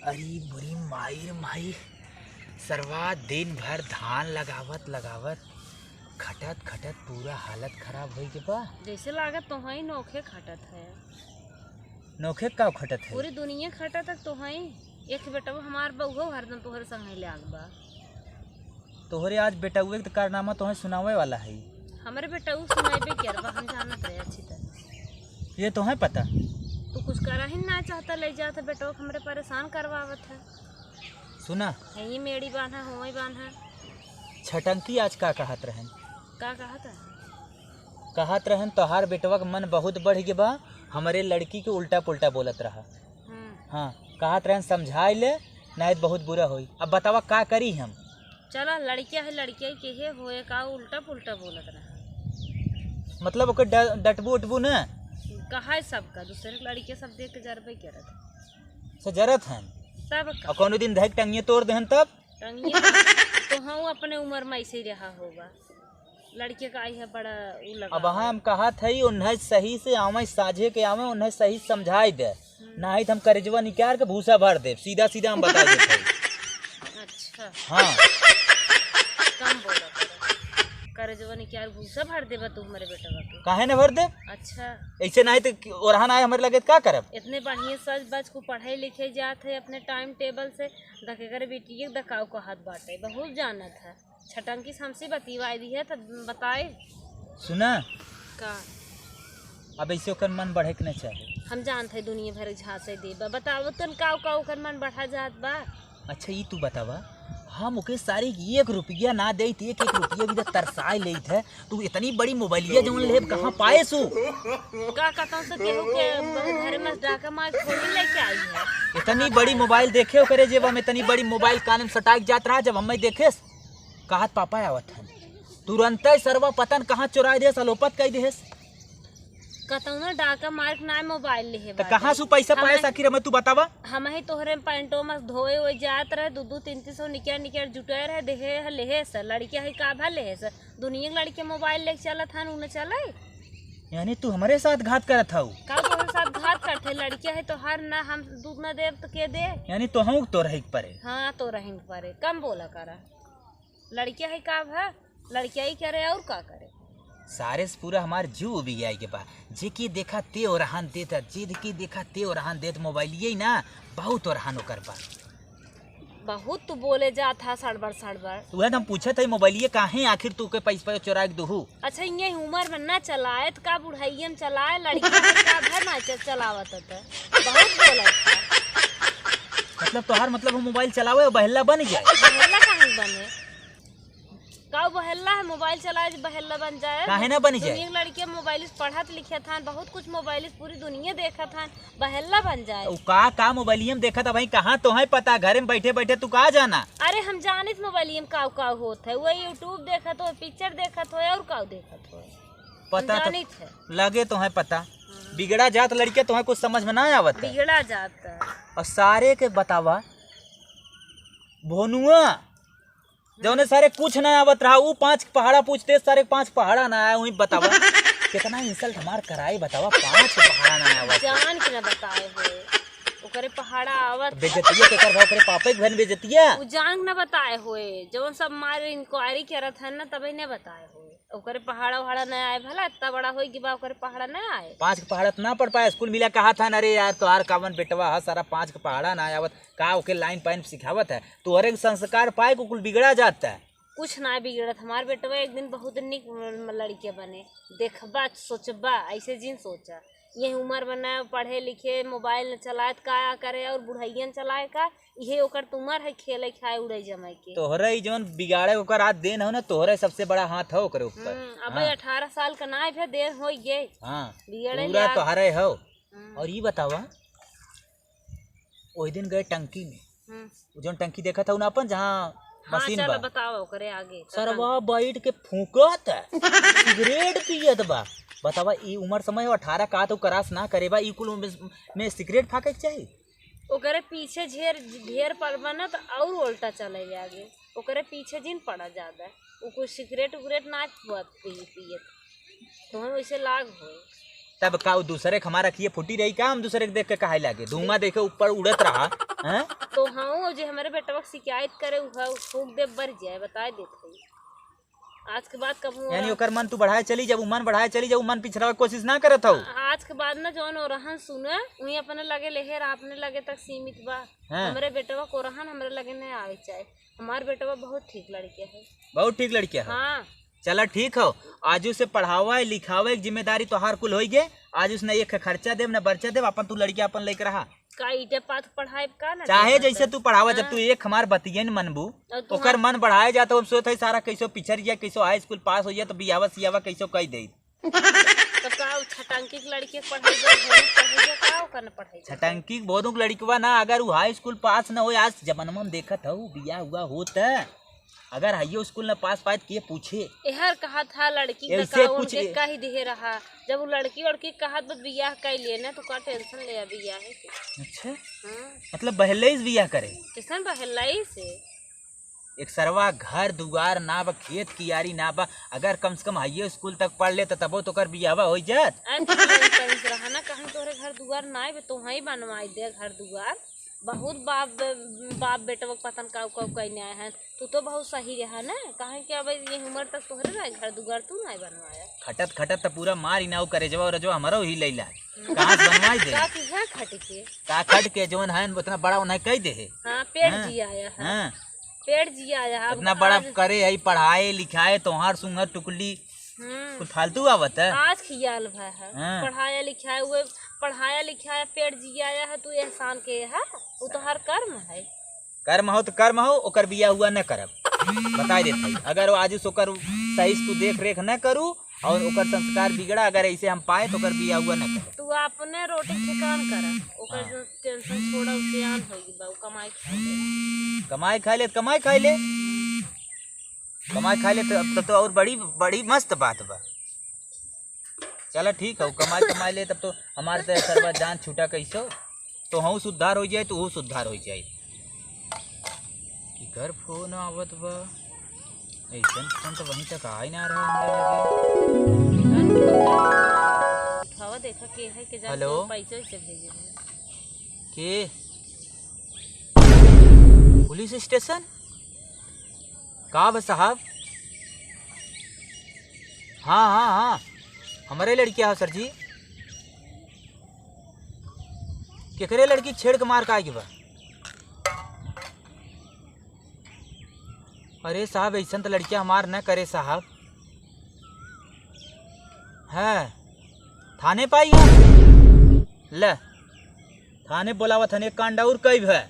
अरे बुरी माई माई सरवा दिन भर धान लगावत लगावत खटत खटत पूरा हालत खराब हो गई बा। जैसे लागत तो ही नोखे खटत है। नोखे का खटत है? पूरी दुनिया खटत है तो ही। एक बेटा हमार बउहो हरदम तोहरे संग ले आग बा। तोहरे आज बेटा हुए तो कारनामा तोहे सुनावे वाला है। हमारे बेटा सुनाइबे कर बा, हम जानत रहे अच्छी तरह। ये तो है पता। तू कुछ करा ही ना चाहता, ले जाता बेटा हमरे परेशान करवावत है। सुना यही मेड़ी बांधा हो बांधा। छटंकी आज का कहत रहन? का कहता है? कहत रहन तोहार बेटवा का मन बहुत बढ़ गया बा, हमारे लड़की के उल्टा पुल्टा बोलत रहा। हाँ कहत रहन समझाई ले नहीं तो बहुत बुरा होई। अब बतावा का करी हम? चला लड़किया है लड़किया के होए का उल्टा पुल्टा बोलत रहा। मतलब ओके डटबू उठबू न कहा है सबका दूसरे लड़के सब देख के जरबे करत से जरत हन तब और कोनो दिन धक टंगिए तोड़ देहन तब टंगिए तो हम अपने उम्र में ऐसे ही रहा होगा। लड़के का आई है बड़ा उ लगा। अब हम कहत है उन्हें सही से आवे साझे के आवे उन्हें सही समझाई दे, नहीं तो हम करजवा निकाल के भूसा भर दे। सीधा सीधा हम बता देते। अच्छा हाँ कम बोला करजवा निकाल भूसा भर देबा तू हमारे बेटा के? काहे न भर दे? अच्छा ऐसे नहीं तो ओरहन आए हमारे लगे का करब? इतने बढ़िया सच बच को पढ़े लिखे जात है अपने टाइम टेबल से धके कर बेटी दकाव को हाथ बाटे बहुत जानत है। छटंकी हमसे बतिवाई दी है तो बताए। सुना का अब ऐसे ओकर मन बढ़े के नहीं चाहे। हम जानते है दुनिया भर झांसे देबा बताओ तुम का ओकर मन बढ़ा जात बा। अच्छा ये तू बतावा हम ओके सारी 1 रुपया ना दे 1 रुपया की तरसाई लेत है। तू इतनी बड़ी मोबाइलिया जौन ले कहाँ पाए सु? का कहता से केहू के घर में डाका मार खोली लेके आई है। इतनी बड़ी मोबाइल देखे हो करे जेब हम इतनी बड़ी मोबाइल कान में सटाक जात रहा। जब हमें देखे कहत पापा आवत है तुरंत ही सरवा पतन कहाँ चुरा दे सलोपत कह दे। कहता ना डाका मार ना मोबाइल ले तो कहाँ से पैसा पाए आखिर हमें तू बतावा? हम ही तोहरे पैंटो में धोए हो जात रहे 2-300 निकर जुटे रहे देहे लेहे से लड़किया है का भा लेहे से दुनिया के लड़के मोबाइल लेके चलत हन उन्हें चले। यानी तू हमारे साथ घात करत हऊ? का तोहरे साथ घात करते लड़किया है तो हर ना हम दूध ना देव तो के दे। यानी तो हम तो रह परे। हाँ तो रहेंगे परे कम बोला करा। लड़किया है का भा लड़किया ही करे और का करे। सारे से पूरा हमार जीव भी आई के बा। जे की देखा ते ओरहान देता जे की देखा ते ओरहान देत मोबाइल ये ना बहुत ओरहान ओकर बा। बहुत तू बोले जात था सड़बड़ वह हम पूछत है मोबाइल ये काहे आखिर तू के पैसा चुरा के दूहू? अच्छा ये उम्र में ना चलाए तो का बुढ़ाइया में चलाए लड़की का भर ना चलावत है बहुत बोला। मतलब तोहार मतलब हम मोबाइल चलावे बहला बन जाए? बहला कहाँ बने का बहला है मोबाइल चलाए बहला बन जाए? काहे ना बन जाए? दुनिया के लड़के मोबाइल पढ़त लिखत हन बहुत कुछ मोबाइल पूरी दुनिया देखत हन बहला बन जाए। का मोबाइल में देखा था भाई कहाँ तो है पता घर में बैठे बैठे तू कहाँ जाना? अरे हम जानित मोबाइल में का होत है वही यूट्यूब देखत हो पिक्चर देखत हो और का देखत हो पता जानित है लगे तो है पता। बिगड़ा जात लड़के तो है कुछ समझ में ना आवत है। बिगड़ा जाता और सारे के बतावा भोनुआ जौने सारे कुछ ना आवत रहा वो 5 पहाड़ा पूछते सारे 5 पहाड़ा ना आया वही बतावा कितना इंसल्ट हमार कराई बतावा 5 पहाड़ा ना आया जान के ना बताए हुए ओकरे पहाड़ा आवत बेइज्जतिया के कर ओकरे पापा के घर बेइज्जतिया उ जान न बताए हुए जवन सब मारे इंक्वायरी करत है ना तभी ने बताए हुए ओकरे पहाड़ा वहाड़ा न आए भला इतना बड़ा होई कि बा ओकरे पहाड़ा न आए। 5 पहाड़ा ना पढ़ पाए स्कूल मिला कहा था अरे यार तोहार कावन बेटवा है सारा 5 पहाड़ा ना आवत का ओके लाइन पाइन सिखावत है तोहरे संस्कार पाए को कुल बिगड़ा जाता है। कुछ ना बिगड़त हमार बेटवा एक दिन बहुत निक लड़के बने देखबा सोचबा ऐसे जिन सोचा ये उम्र में न पढ़े लिखे मोबाइल न चलाए का करे और बुढ़ैया चलाए का ये ओकर उम्र है खेले खाए उड़े जमाए के। तोहरे जौन बिगाड़े ओकर हाथ देन हो ना तोहरे सबसे बड़ा हाथ हो ओकरे ऊपर। अब 18 साल का ना भी देर हो गए। हाँ बिगड़े पूरा तोहरे हो। और ये बतावा ओई दिन गए टंकी में जौन टंकी देखा था अपन जहाँ मशीन चलो बताओ करे आगे सरवा बैठ के फूकत सिगरेट पियत बा। बतावा ई उम्र समय 18 का तो करास ना करेबा ई कुल में सिगरेट फाके चाहिए। ओकरे पीछे ढेर पड़बा ना तो और उल्टा चले आगे ओकरे पीछे जिन पड़ा ज्यादा वो कुछ सिगरेट उगरेट ना पियत तो वैसे लाग हो तब का दूसरे के हमारा किए फुटी रही का हम दूसरे के देख के कहे लागे धुआं देखे ऊपर उड़त रहा हैं? तो हाँ जो हमारे बेटवा के शिकायत करे उ फूक दे बढ़ जाए बता देते आज के बाद कब यानी ओकर मन तू बढ़ाए चली जब मन बढ़ाए चली जब मन पिछड़ावे कोशिश ना करत हो। आज के बाद ना जौन ओरहन सुने वही अपने लगे लेहर अपने लगे तक सीमित बा। हमारे बेटवा को ओरहन हमारे लगे नहीं आवे चाहे। हमारे बेटवा बहुत ठीक लड़के है। बहुत ठीक लड़किया है। हाँ चला ठीक हो आजू से पढ़ावे लिखावे की जिम्मेदारी तो हार कुल हो गए। आज उसने एक खर्चा देव न बर्चा देव अपन तू लड़किया अपन लेकर रहा का ईटे पात पढ़ाए का ना चाहे जैसे तू पढ़ावा जब तू एक हमार बतियन मनबू ओकर मन बढ़ाए जाता हम सोच सारा कैसो पिछड़ गया कैसो हाई स्कूल पास हो गया तो बियावा सियावा कैसो कह दे तो का छटंकी की लड़की पढ़ाई छटंकी बोधुक लड़कवा ना अगर वो हाई स्कूल पास न हो आज जमाना में देखत हो बिया हुआ होता अगर हाइयो स्कूल न पास पाए के पूछे यार कहा था लड़की ऐसे कुछ का ही दे रहा जब वो लड़की कहा तो बियाह कर लिए ना तो का टेंशन ले बियाह है। अच्छा मतलब बहले ही बियाह करे किसान बहलाई से एक सरवा घर दुआर ना बा खेत कियारी ना बा अगर कम से कम हाइयो स्कूल तक पढ़ ले तो तबो तो कर बियावा हो जात रहा ना कहीं तोरे घर दुआर ना है तो वहीं बनवाई दे घर दुआर बहुत बाप बेटा पतन का कहने आए हैं तू तो बहुत सही रहा ना कहे कि अब ये उम्र तक तोहरे ना घर दुआर तू नहीं बनवाया खटत खटत तो पूरा मार इनाऊ करे जवा और जवा हमारा ही लैला कहां से बनवाई दे का की है खट के का खट के जोन है उतना बड़ा उन्हें कह दे है। हां पेड़ जी आया है। हां पेड़ जी आया है इतना बड़ा करे है पढ़ाए लिखाए तोहार सुंगर टुकली कुछ फालतू आवत है आज खियाल भा है पढ़ाया लिखाया पेड़ जी आया है तू एहसान के है वो तो हर कर्म है। कर्म हो तो कर्म हो ओकर बिया हुआ न करब बता देते अगर वो आज ओकर सही से तू देख रेख न करू और ओकर संस्कार बिगड़ा अगर ऐसे हम पाए तो ओकर बिया हुआ न कर तू अपने रोटी ठिकान कर ओकर जो टेंशन छोड़ा उसे आन होगी बा कमाई खा ले तो और बड़ी मस्त बात बा। चला ठीक है कमाई ले तब तो हमारे तो सर्वा जान छूटा कैसो तो हम सुधार हो जाए तो वो सुधार हो जाए कि घर फोन आवत बा ऐसा फोन तो वहीं तक आ ही ना रहा हमारे देखा के है कि हेलो पैसे से भेजे के पुलिस स्टेशन का बा साहब। हाँ हमारे लड़किया है सर जी केकरे लड़की छेड़ के मार का आएगी बा। अरे साहब ऐसा तो लड़किया हमार न करे साहब है थाने पाई है ले थाने बोलावा थाने कांडा और कई है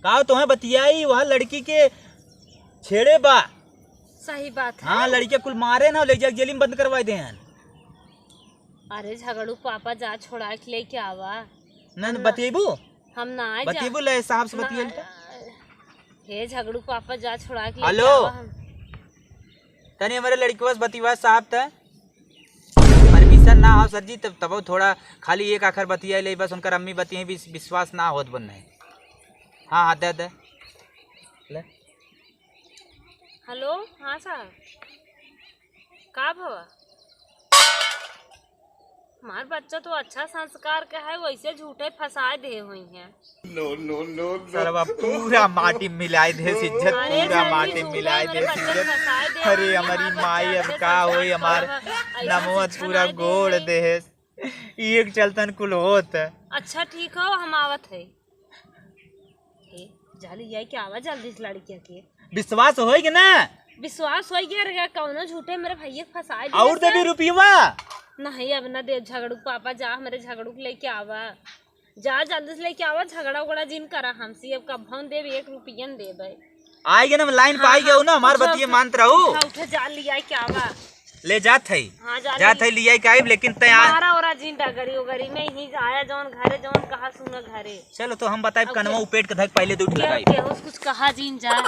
का तुम्हें बतियाई वहाँ लड़की के छेड़े बा। सही बात है। हाँ लड़किया कुल मारे ना ले जाके जेल में बंद करवाए दे। अरे झगड़ू पापा जा छोड़ा के लेके आवा न बतियेबू हम ना बतियेबू ले साहब से बतिये हे झगड़ू पापा जा छोड़ा के हेलो तनी हमारे लड़की बस बतिवा साहब त परमिशन ना हो सर जी तब थोड़ा खाली एक आखिर बतिया ले बस उनका अम्मी बतिये विश्वास ना होत बन है। हाँ दे ले हेलो हाँ साहब का भवा हमार बच्चा तो अच्छा संस्कार का है वैसे झूठे फंसाए दे हुई हैं। नो सरवा पूरा माटी मिलाए दे इज्जत पूरा माटी मिलाए दे इज्जत। अरे हमारी माई अब का होई हमार नमोत पूरा गोड़ दे एक चलतन कुल होत। अच्छा ठीक हो हम आवत है जाली जाए के आवा जल्दी इस लड़किया के विश्वास होएगा ना विश्वास हो गया कौनो झूठे मेरे भैया फंसाए और दे भी रुपया नहीं अब ना दे झगड़ू पापा जा हमारे झगड़ू लेके आवा जा जल्दी से लेके आवा झगड़ा उगड़ा जिन करा हमसे अब कब हम देव 1 रुपया देवे आएगा ना लाइन पे आएगा ना हमार बतिये मानत रहू उठे जा लिया के आवा ले जात है हाँ जात है लिया के आइब लेकिन तैयार मारा ओरा जिन डगरी उगरी में ही आया जौन घरे जौन कहा सुना घरे चलो तो हम बताए कनवा उपेट के धक पहले दूठ लगाई कुछ कहा जिन जा